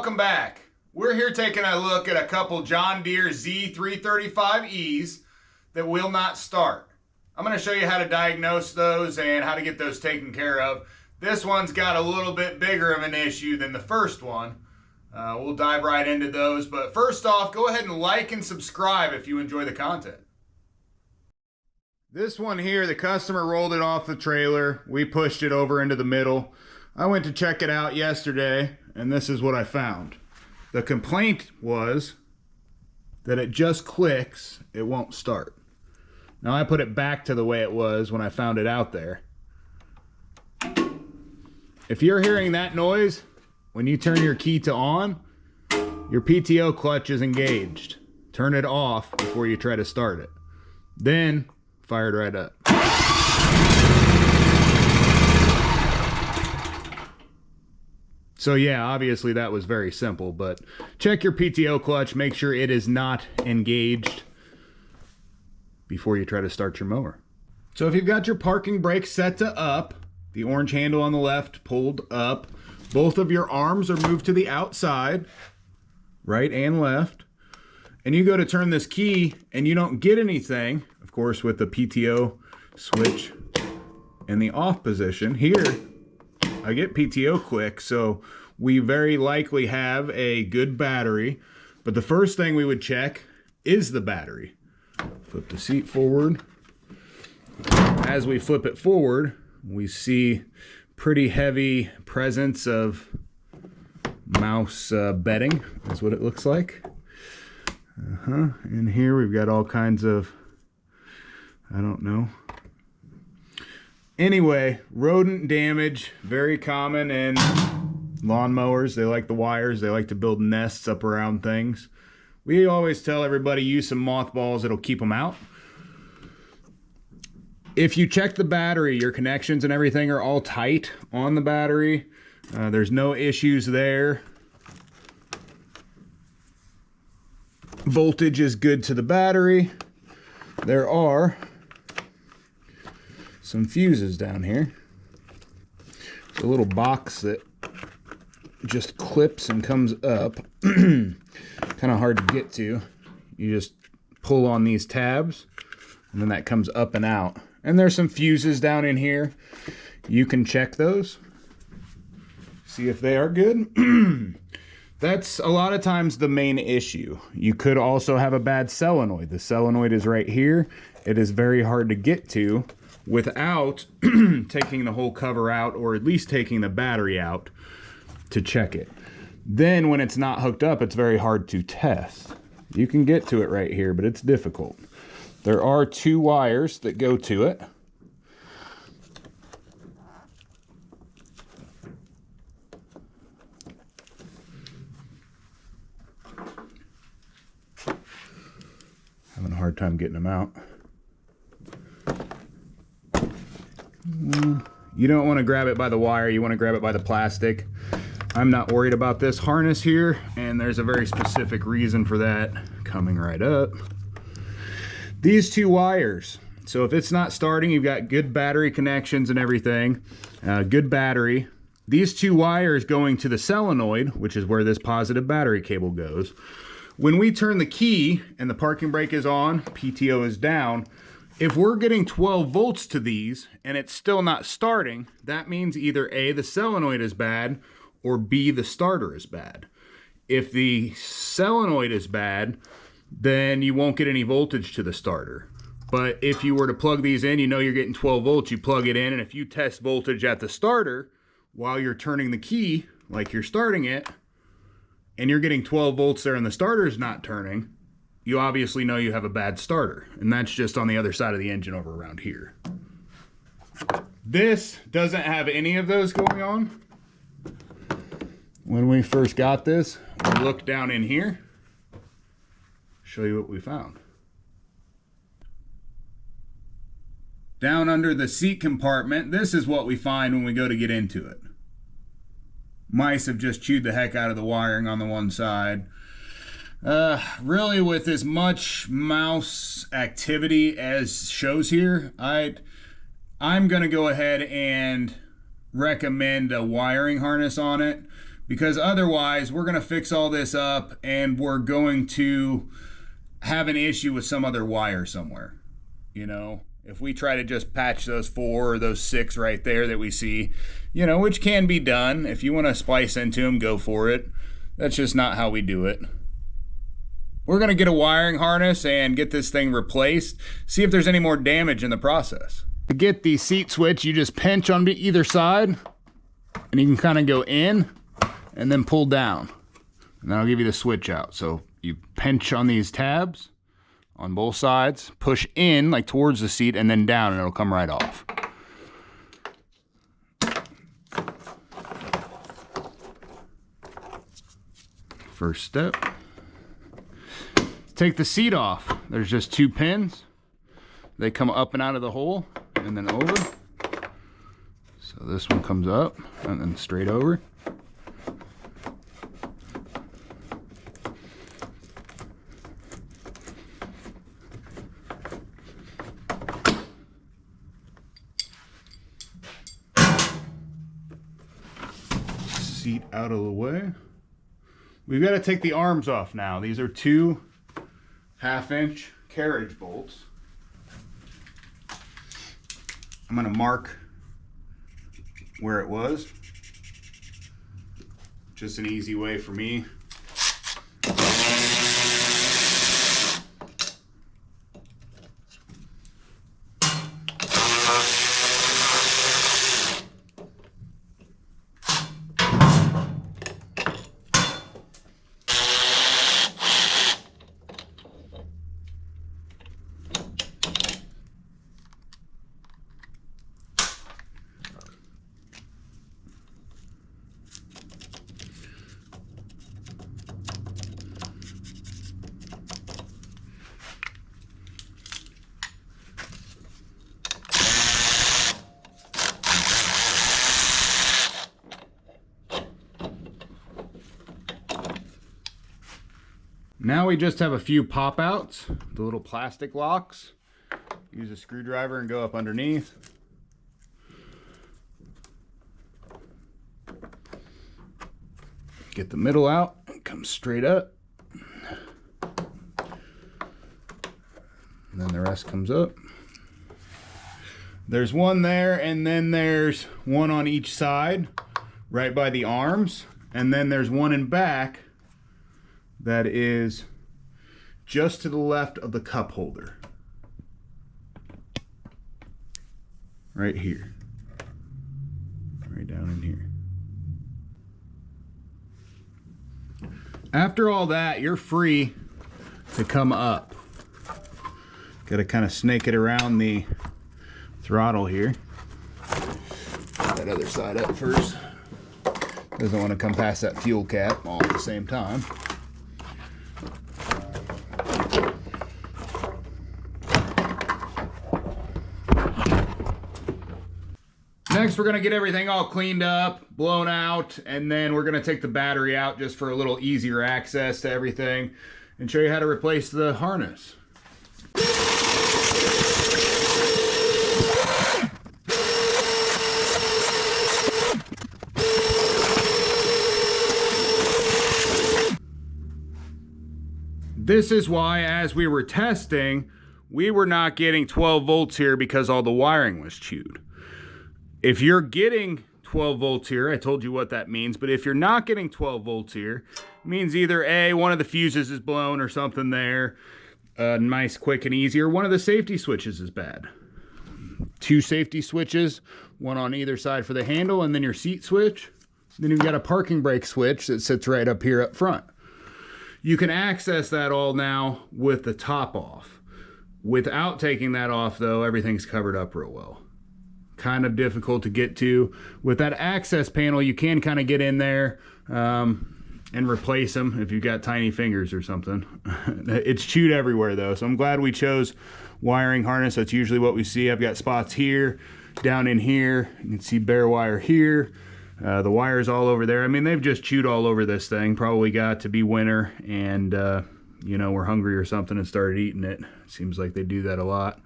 welcome back. We're here taking a look at a couple John Deere Z335Es that will not start. I'm going to show you how to diagnose those and how to get those taken care of. This one's got a little bit bigger of an issue than the first one. We'll dive right into those, but first off, go ahead and like and subscribe if you enjoy the content. This one here, the customer rolled it off the trailer. We pushed it over into the middle. I went to check it out yesterday, and this is what I found. The complaint was that it just clicks, it won't start. Now I put it back to the way it was when I found it out there. If you're hearing that noise, when you turn your key to on, your PTO clutch is engaged. Turn it off before you try to start it. Then fire it right up. So yeah, obviously that was very simple, but check your PTO clutch, make sure it is not engaged before you try to start your mower. So if you've got your parking brake set to up, the orange handle on the left pulled up, both of your arms are moved to the outside, right and left, and you go to turn this key and you don't get anything, of course with the PTO switch in the off position. Here, I get PTO quick, so we very likely have a good battery, but the first thing we would check is the battery. Flip the seat forward. As we flip it forward, we see pretty heavy presence of mouse bedding, is what it looks like. And here we've got all kinds of, I don't know. Anyway, rodent damage, very common in lawnmowers. They like the wires, they like to build nests up around things. We always tell everybody use some mothballs, it'll keep them out. If you check the battery, your connections and everything are all tight on the battery. There's no issues there. Voltage is good to the battery. There are some fuses down here. It's a little box that just clips and comes up. Kind of hard to get to. You just pull on these tabs and then that comes up and out. And there's some fuses down in here. You can check those, see if they are good. That's a lot of times the main issue. You could also have a bad solenoid. The solenoid is right here. It is very hard to get to without taking the whole cover out, or at least taking the battery out to check it. Then when it's not hooked up, it's very hard to test. You can get to it right here, but it's difficult. There are two wires that go to it. Having a hard time getting them out. You don't want to grab it by the wire, you want to grab it by the plastic. I'm not worried about this harness here, and there's a very specific reason for that coming right up. These two wires, so if it's not starting, you've got good battery connections and everything, good battery. These two wires going to the solenoid, which is where this positive battery cable goes. When we turn the key and the parking brake is on, PTO is down, if we're getting 12 volts to these and it's still not starting, that means either A, the solenoid is bad, or B, the starter is bad. If the solenoid is bad, then you won't get any voltage to the starter. But if you were to plug these in, you know you're getting 12 volts, you plug it in, and if you test voltage at the starter while you're turning the key, like you're starting it, and you're getting 12 volts there and the starter's not turning, you obviously know you have a bad starter. And that's just on the other side of the engine over around here. This doesn't have any of those going on. When we first got this, we looked down in here. Show you what we found. Down under the seat compartment, this is what we find when we go to get into it. Mice have just chewed the heck out of the wiring on the one side. Really, with as much mouse activity as shows here, I'm gonna go ahead and recommend a wiring harness on it, because otherwise we're going to fix all this up and we're going to have an issue with some other wire somewhere. You know, if we try to just patch those 4 or those 6 right there that we see, you know, which can be done. If you want to splice into them, go for it. That's just not how we do it. We're going to get a wiring harness and get this thing replaced, see if there's any more damage in the process. To get the seat switch, you just pinch on either side, and you can kind of go in and then pull down. And that'll give you the switch out. So you pinch on these tabs on both sides, push in like towards the seat, and then down, and it'll come right off. First step. Take the seat off. There's just 2 pins. They come up and out of the hole and then over. So this one comes up and then straight over. Seat out of the way. We've got to take the arms off now. These are 2 1/2-inch carriage bolts. I'm going to mark where it was. Just an easy way for me. Now we just have a few pop outs, the little plastic locks. Use a screwdriver and go up underneath. Get the middle out and come straight up. And then the rest comes up. There's one there, and then there's one on each side, right by the arms. And then there's one in back that is just to the left of the cup holder. Right here. Right down in here. After all that, you're free to come up. Got to kind of snake it around the throttle here. Put that other side up first. Doesn't want to come past that fuel cap all at the same time. Next, we're going to get everything all cleaned up, blown out, and then we're going to take the battery out just for a little easier access to everything and show you how to replace the harness. This is why, as we were testing, we were not getting 12 volts here because all the wiring was chewed. If you're getting 12 volts here, I told you what that means, but if you're not getting 12 volts here, it means either A, one of the fuses is blown or something there, nice, quick, and easy, or one of the safety switches is bad. 2 safety switches, one on either side for the handle, and then your seat switch. Then you've got a parking brake switch that sits right up here up front. You can access that all now with the top off. Without taking that off, though, everything's covered up real well. Kind of difficult to get to. With that access panel, you can kind of get in there and replace them if you've got tiny fingers or something. It's chewed everywhere though, so I'm glad we chose wiring harness. That's usually what we see. I've got spots here, down in here. You can see bare wire here. The wire's all over there. I mean, they've just chewed all over this thing. Probably got to be winter and you know, we're hungry or something and started eating it. Seems like they do that a lot.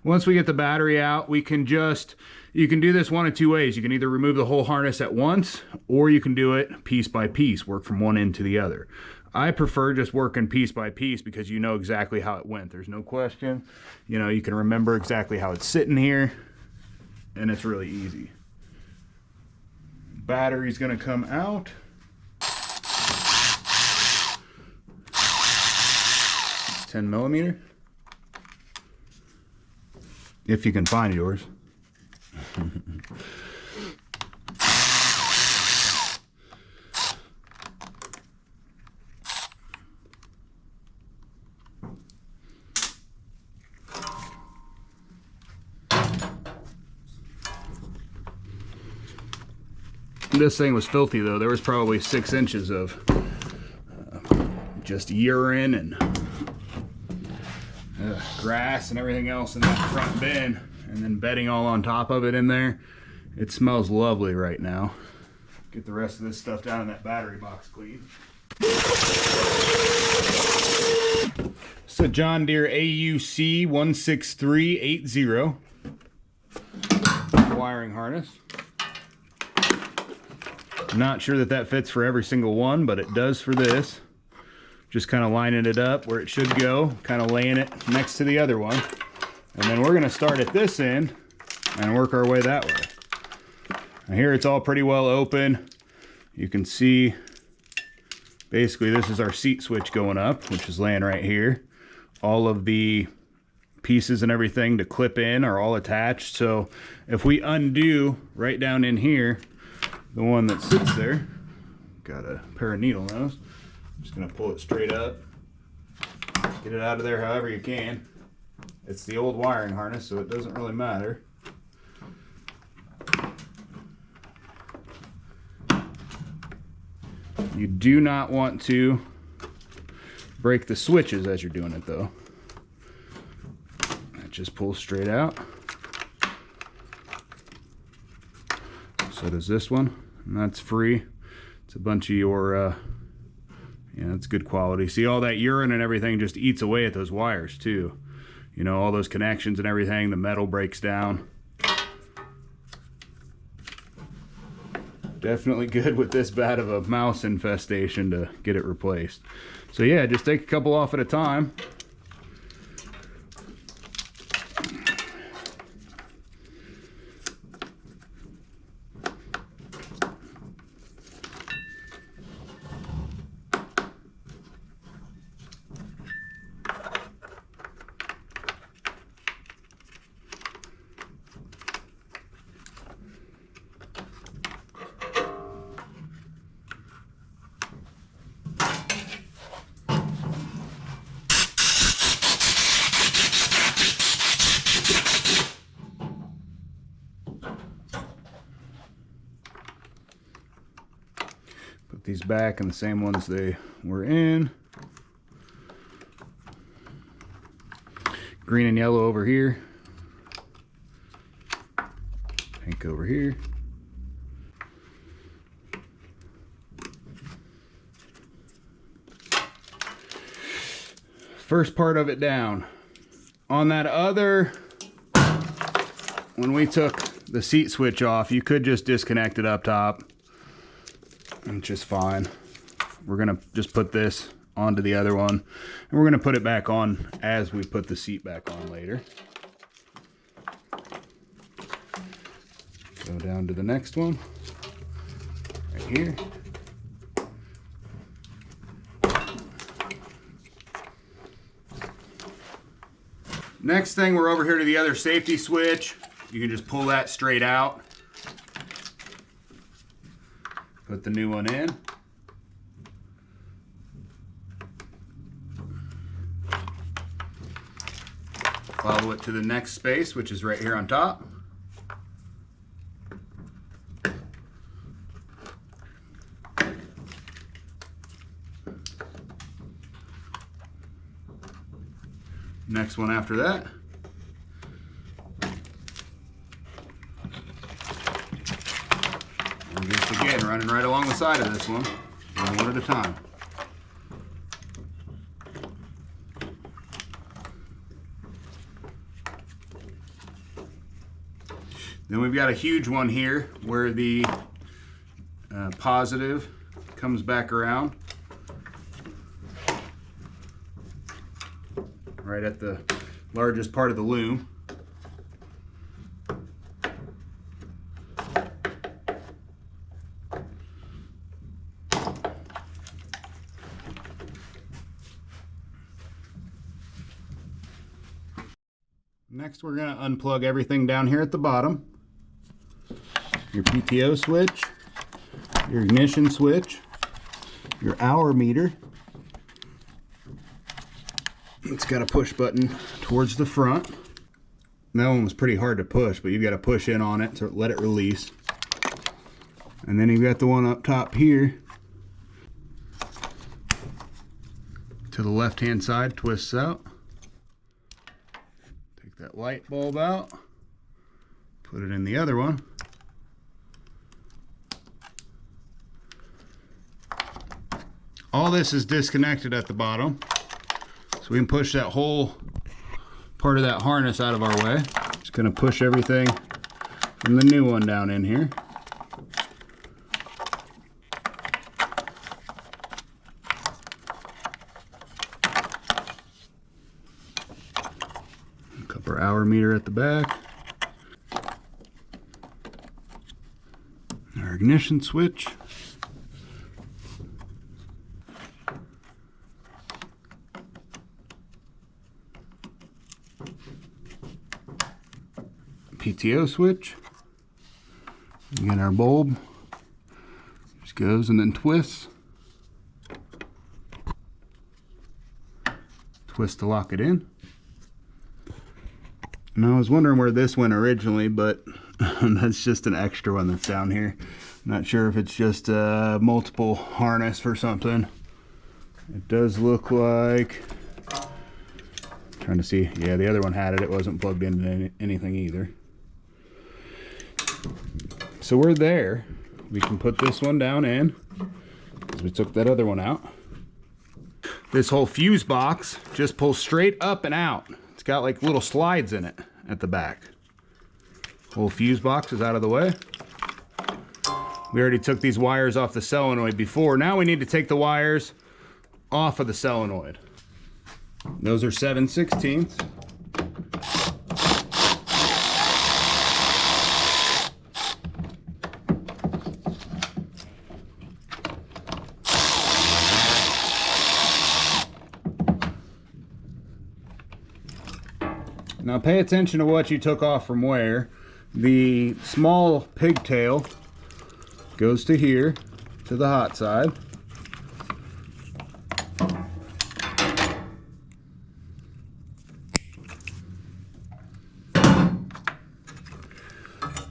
Once we get the battery out, we can just, you can do this one of two ways. You can either remove the whole harness at once, or you can do it piece by piece, work from one end to the other. I prefer just working piece by piece because you know exactly how it went. There's no question. You know, you can remember exactly how it's sitting here, and it's really easy. Battery's gonna come out. It's 10 millimeter. If you can find yours. This thing was filthy though. There was probably 6 inches of just urine and grass and everything else in that front bin, and then bedding all on top of it in there. It smells lovely right now. Get the rest of this stuff down in that battery box clean. It's a John Deere AUC 16380 wiring harness. Not sure that that fits for every single one, but it does for this. Just kind of lining it up where it should go, kind of laying it next to the other one. And then we're going to start at this end and work our way that way. Now here it's all pretty well open. You can see basically this is our seat switch going up, which is laying right here. All of the pieces and everything to clip in are all attached. So if we undo right down in here, the one that sits there, got a pair of needle nose. Just gonna pull it straight up, get it out of there however you can. It's the old wiring harness, so it doesn't really matter. You do not want to break the switches as you're doing it though. That just pulls straight out. So does this one, and that's free. It's a bunch of your yeah, it's good quality. See, all that urine and everything just eats away at those wires too. You know, all those connections and everything, the metal breaks down. Definitely good with this bad of a mouse infestation to get it replaced. So yeah, just take a couple off at a time. Put these back in the same ones they were in. Green and yellow over here. Pink over here. First part of it down. On that other, when we took the seat switch off, you could just disconnect it up top. It's just fine. We're gonna just put this onto the other one, and we're gonna put it back on as we put the seat back on later. Go down to the next one, right here. Next thing, we're over here to the other safety switch. You can just pull that straight out. Put the new one in. Follow it to the next space, which is right here on top. Next one after that. And just again, running right along the side of this one at a time. Then we've got a huge one here where the positive comes back around right at the largest part of the loom. Next, we're going to unplug everything down here at the bottom. Your PTO switch, your ignition switch, your hour meter. It's got a push button towards the front. That one was pretty hard to push, but you've got to push in on it to let it release. And then you've got the one up top here. To the left-hand side, twists out. Take that light bulb out, put it in the other one. All this is disconnected at the bottom, so we can push that whole part of that harness out of our way. Just gonna push everything from the new one down in here. Hook up our hour meter at the back. Our ignition switch. PTO switch. Again, our bulb just goes and then twists. Twist to lock it in. And I was wondering where this went originally, but that's just an extra one that's down here. Not sure if it's just a multiple harness for something. It does look like, trying to see, yeah, the other one had it. It wasn't plugged into anything either. So we're there. We can put this one down in, because we took that other one out. This whole fuse box just pulls straight up and out. It's got like little slides in it at the back. Whole fuse box is out of the way. We already took these wires off the solenoid before. Now we need to take the wires off of the solenoid. Those are 7/16. Now pay attention to what you took off from where. The small pigtail goes to here, to the hot side.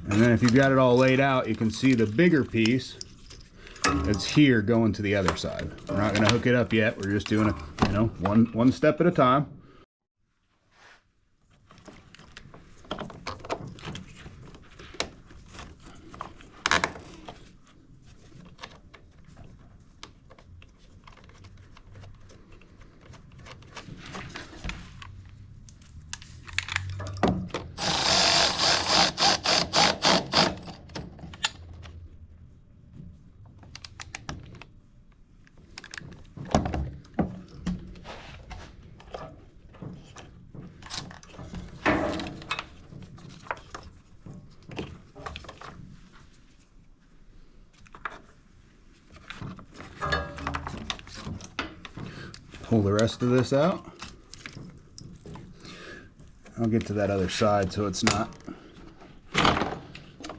And then if you've got it all laid out, you can see the bigger piece that's here going to the other side. We're not going to hook it up yet. We're just doing it, you know, one step at a time. Pull the rest of this out. I'll get to that other side so it's not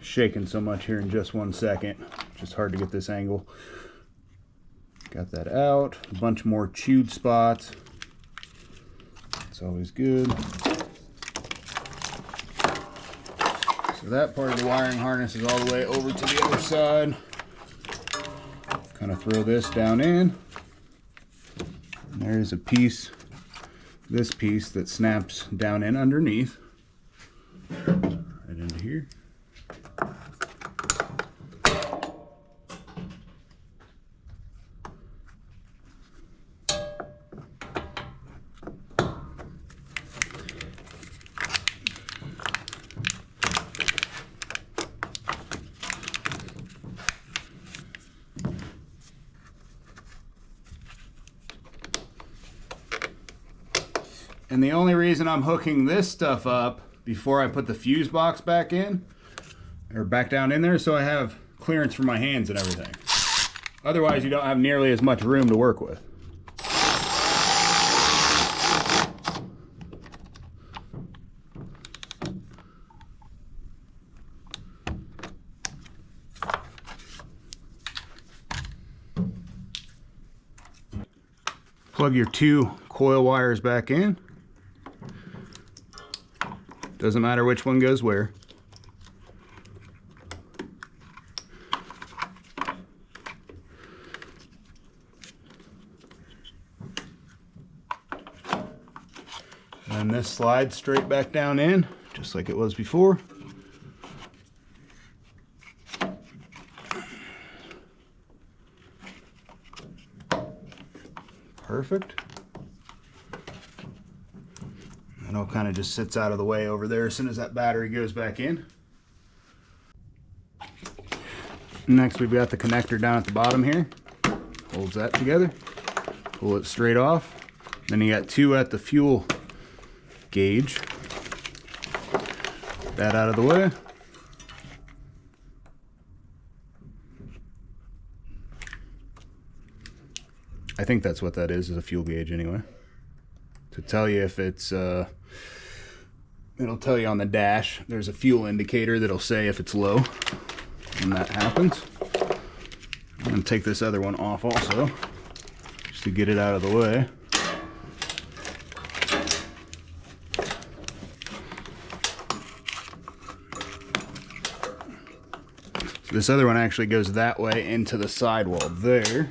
shaking so much here in just 1 second. Just hard to get this angle. Got that out. A bunch more chewed spots. It's always good. So that part of the wiring harness is all the way over to the other side. Kind of throw this down in. And there's a piece, this piece that snaps down in underneath. Right into here. And the only reason I'm hooking this stuff up before I put the fuse box back in, or back down in there, so I have clearance for my hands and everything. Otherwise, you don't have nearly as much room to work with. Plug your 2 coil wires back in. Doesn't matter which one goes where. And this slides straight back down in, just like it was before. Perfect. And it kind of just sits out of the way over there as soon as that battery goes back in. Next, we've got the connector down at the bottom here. Holds that together. Pull it straight off. Then you got 2 at the fuel gauge. That out of the way. I think that's what that is a fuel gauge anyway. To tell you if it's, it'll tell you on the dash, there's a fuel indicator that'll say if it's low when that happens. I'm going to take this other one off also, just to get it out of the way. So this other one actually goes that way into the sidewall there.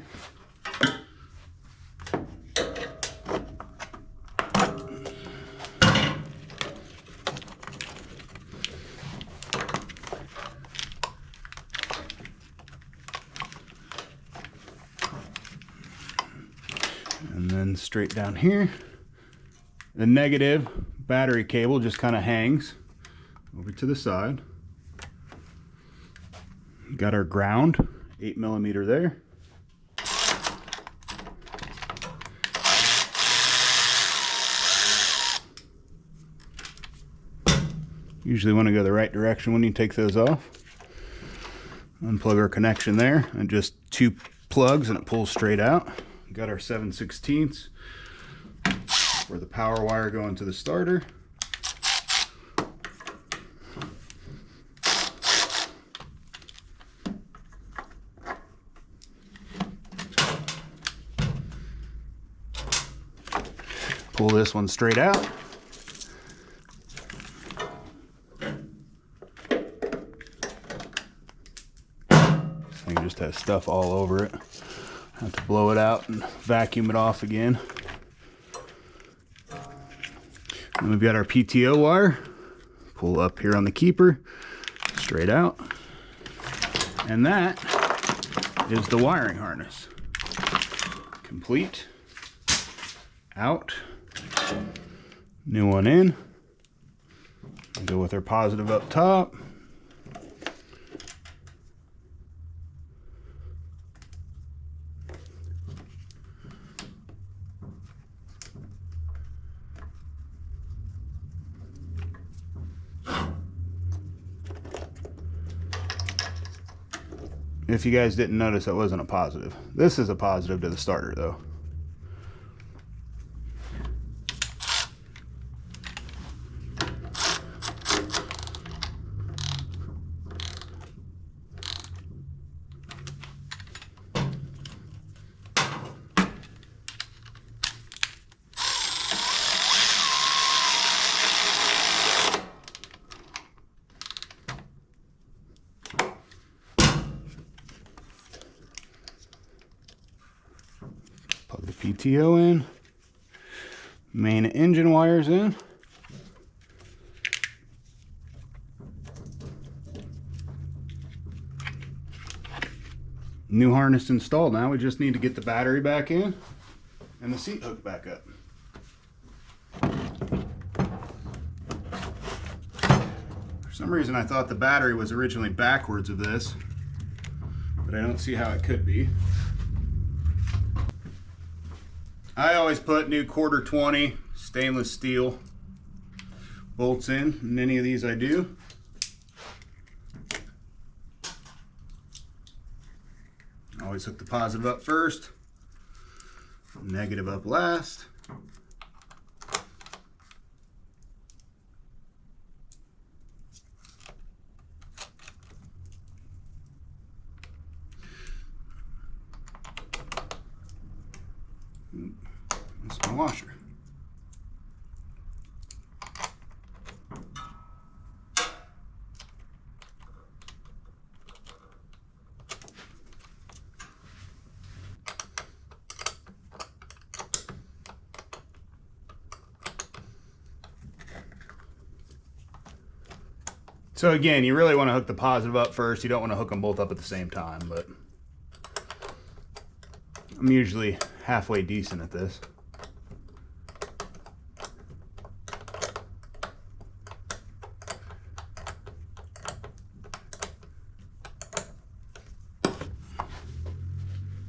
And then straight down here, the negative battery cable just kind of hangs over to the side. Got our ground, 8mm there. Usually want to go the right direction when you take those off. Unplug our connection there, and just 2 plugs and it pulls straight out. Got our 7/16 for the power wire going to the starter. Pull this one straight out. This thing just has stuff all over it. Have to blow it out and vacuum it off again. And we've got our PTO wire. Pull up here on the keeper, straight out. And that is the wiring harness. Complete. Out. New one in. Go with our positive up top. If you guys didn't notice, that wasn't a positive. This is a positive to the starter though. Plug the PTO in, main engine wires in. New harness installed. Now we just need to get the battery back in and the seat hooked back up. For some reason I thought the battery was originally backwards of this, but I don't see how it could be. I always put new 1/4 stainless steel bolts in any of these I do. Always hook the positive up first, negative up last. That's my washer. So again, you really want to hook the positive up first. You don't want to hook them both up at the same time, but I'm usually halfway decent at this.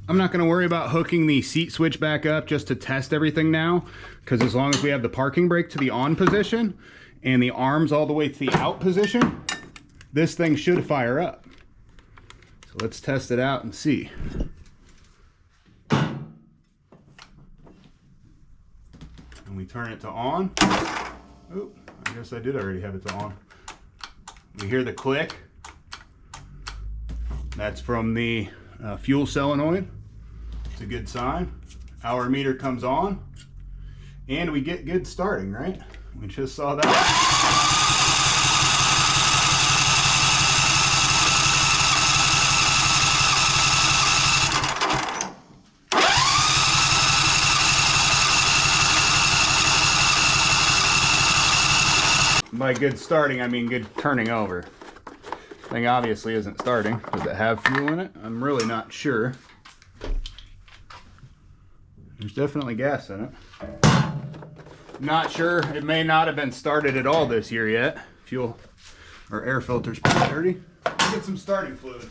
I'm not going to worry about hooking the seat switch back up just to test everything now, because as long as we have the parking brake to the on position and the arms all the way to the out position, this thing should fire up. So let's test it out and see. And we turn it to on. Oh, I guess I did already have it to on. We hear the click. That's from the fuel solenoid. It's a good sign. Hour meter comes on and we get good starting, right? We just saw that. By good starting, I mean good turning over. Thing obviously isn't starting. Does it have fuel in it? I'm really not sure. There's definitely gas in it. Not sure. It may not have been started at all this year yet. Fuel or air filter's pretty dirty. Let's get some starting fluid.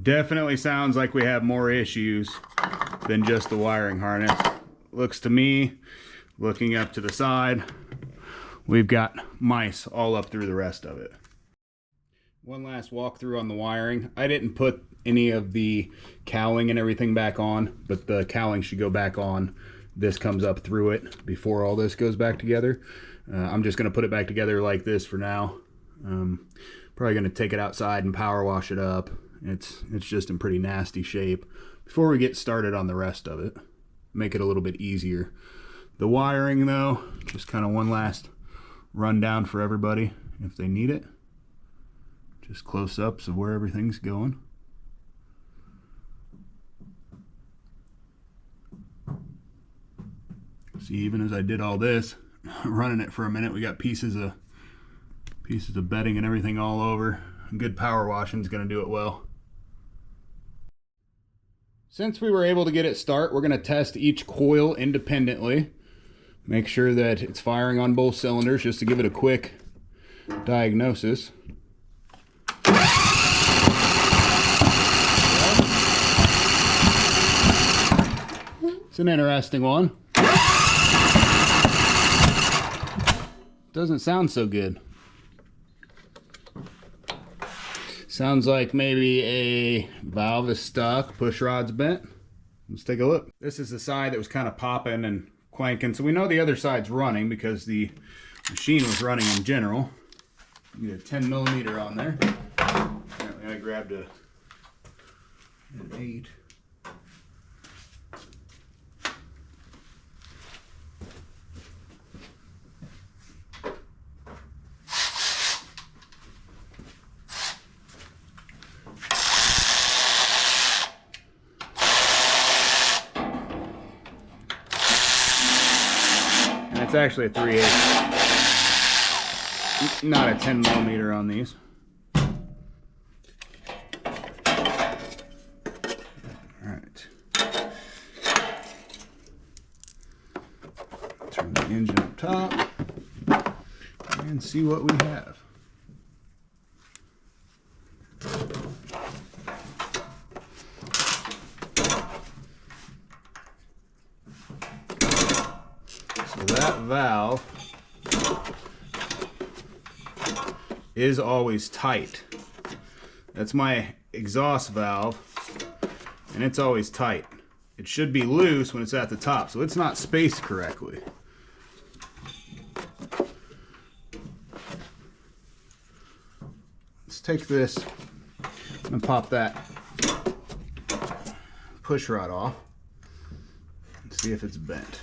Definitely sounds like we have more issues than just the wiring harness. Looks to me, looking up to the side, we've got mice all up through the rest of it. One last walkthrough on the wiring. I didn't put any of the cowling and everything back on, but the cowling should go back on. This comes up through it before all this goes back together. I'm just gonna put it back together like this for now. Probably gonna take it outside and power wash it up. It's just in pretty nasty shape before we get started on the rest of it. Make it a little bit easier. The wiring though, just kind of one last rundown for everybody if they need it. Just close-ups of where everything's going. See, even as I did all this, running it for a minute, we got pieces of bedding and everything all over. Good power washing is going to do it well. Since we were able to get it start, we're going to test each coil independently. Make sure that it's firing on both cylinders just to give it a quick diagnosis. It's an interesting one. Doesn't sound so good. Sounds like maybe a valve is stuck, push rod's bent. Let's take a look. This is the side that was kind of popping and clanking. So we know the other side's running because the machine was running in general. You get a 10 millimeter on there. Apparently I grabbed an 8. It's actually a 3/8, not a 10 millimeter on these. Alright. Turn the engine up top and see what we have. So that valve is always tight. That's my exhaust valve, and it's always tight. It should be loose when it's at the top, so it's not spaced correctly. Let's take this and pop that push rod off and see if it's bent.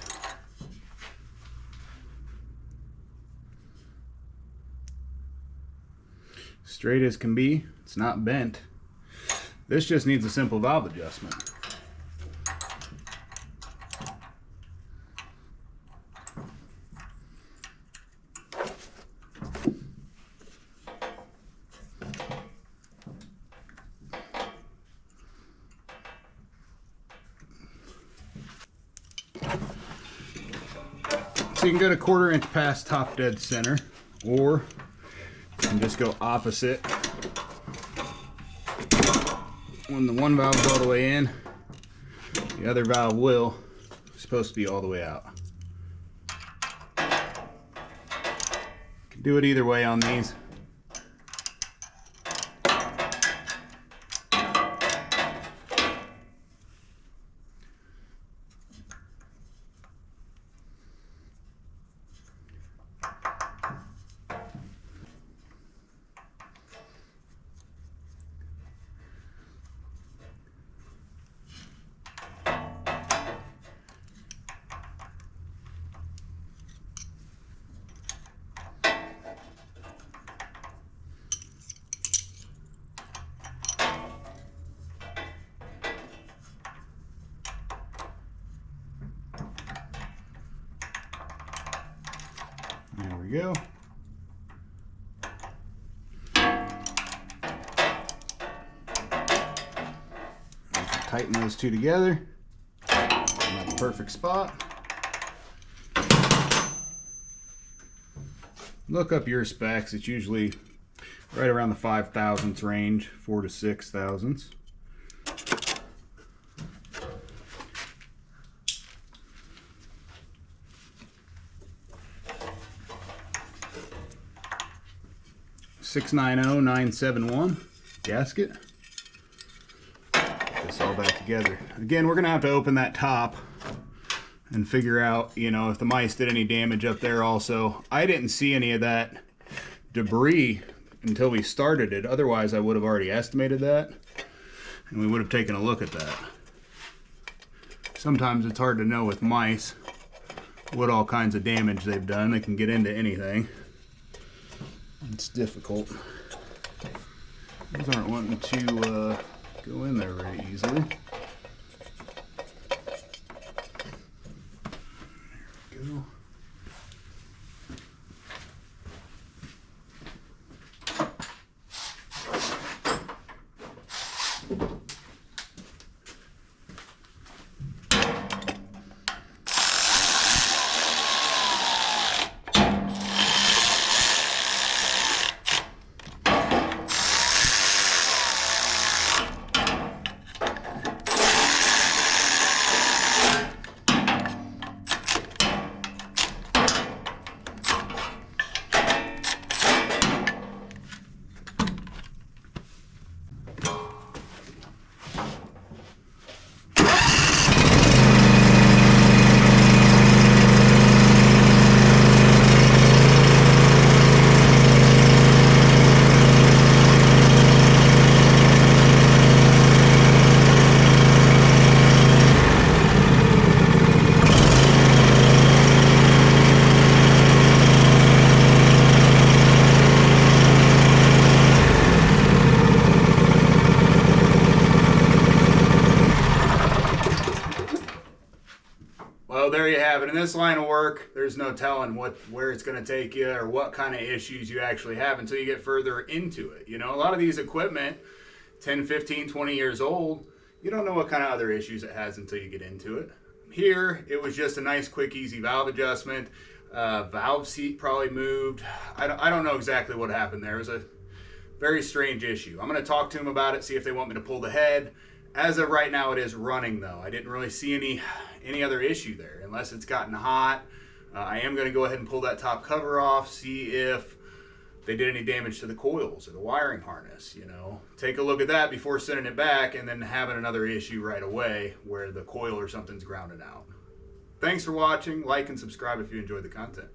Straight as can be, it's not bent. This just needs a simple valve adjustment. So you can go to 1/4 inch past top dead center, or you can just go opposite. When the one valve is all the way in, the other valve will supposed to be all the way out. You can do it either way on these. There we go. Tighten those two together. That's the perfect spot. Look up your specs. It's usually right around the 5 thousandths range, 4 to 6 thousandths. .690-971 gasket. Put this all back together. Again, we're gonna have to open that top and figure out, you know, if the mice did any damage up there also. I didn't see any of that debris until we started it. Otherwise, I would have already estimated that, and we would have taken a look at that. Sometimes it's hard to know with mice what all kinds of damage they've done. They can get into anything. It's difficult. These aren't wanting to go in there very easily. There we go. this line of work, there's no telling where it's going to take you or what kind of issues you actually have until you get further into it. You know, a lot of these equipment, 10, 15, 20 years old, you don't know what kind of other issues it has until you get into it. Here, it was just a nice, quick, easy valve adjustment. Valve seat probably moved. I don't know exactly what happened there. It was a very strange issue. I'm going to talk to them about it, see if they want me to pull the head. As of right now, it is running though. I didn't really see any other issue there, unless it's gotten hot. I am going to go ahead and pull that top cover off, see if they did any damage to the coils or the wiring harness. You know, take a look at that before sending it back and then having another issue right away where the coil or something's grounded out. Thanks for watching. Like and subscribe if you enjoyed the content.